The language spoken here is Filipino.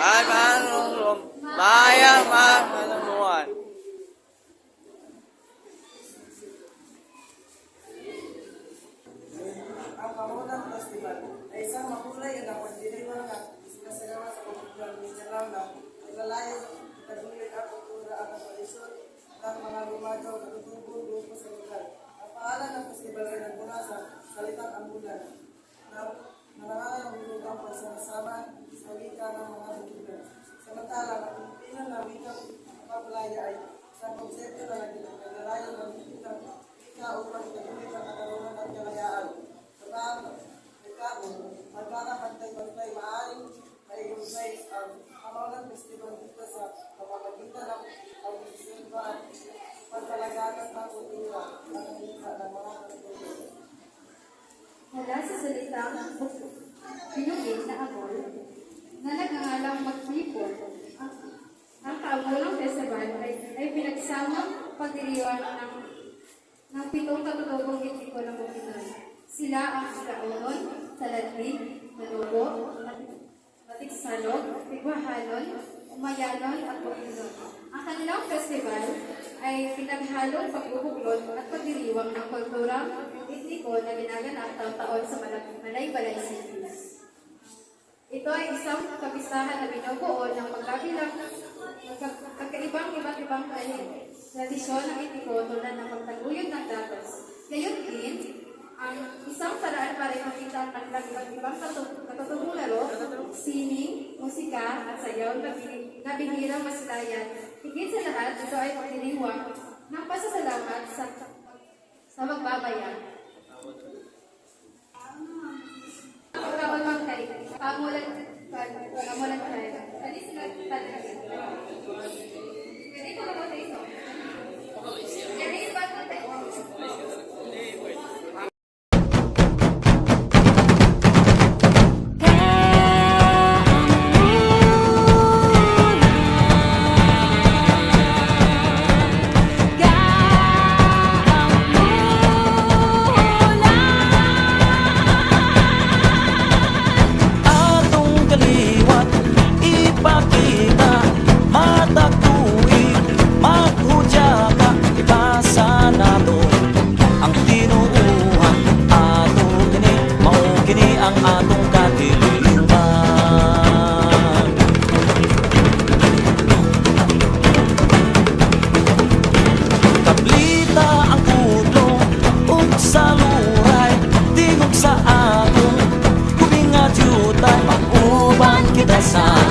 at manunong bayang manunuan. Ang Kamunan Festival ay isang makulay na pagdiriwang na sinasagawa sa komunidad Mindanao na naglalayo itagulit ang kultura at tradisyon ng mga lumagaw na tutubong grupo sa lugar. Ang paalan ng festival ay nagmula sa salitang ambulan na nangangahulugan ang pagsasama sa wika ng mga lugar. Samantalang ang Pilipino na wikang kapablaya ay isang konsepto na naglalayo ng wika upang itagulit ang katarungan at kalayaan. Magkakapantay-pantay maaaring maiugnay ang Kamunan Festival dito sa pamamagitan ng pagsisimba at pagkalagalan ng kultura at hika ng mga kultura. Mula sa salitang pinugin na amol na nagngangalang magtipon, ang Kamunan Festival ay pinagsamang pagdiriwang ng pitong katutubong etniko ng Bukidnon. Sila ang Sigaonon, Saladrin, Manubo, Matiksalog, Tigwahanon, Umayanon at Bukidnon. Ang kanilang festival ay pinaghalong pagbubuklod at pagdiriwang ng kulturang etniko na ginaganap taon-taon sa Malaybalay City. Ito ay isang kapistahan na binubuo ng magkabilang kakaibang iba't ibang tradisyon ng etniko tulad ng pagtaguyod ng datos. Gayon din, ang isang paraan para makita ang iba't ibang katutubong laro, sining, musika, at sayaw na bihirang masilayan. Higit sa lahat, ito ay pagdiriwang ng pasasalamat sa magbabayan. Pagkabagmang tayo, pamulan tayo. Pwede sila talaga. Pwede ko na ba tayo? Pwede ba tayo? ang atong kadiliman. Kaplita ang kudlong ug sa luray, tingog sa atong kubinga jutay, mag-uban kita sa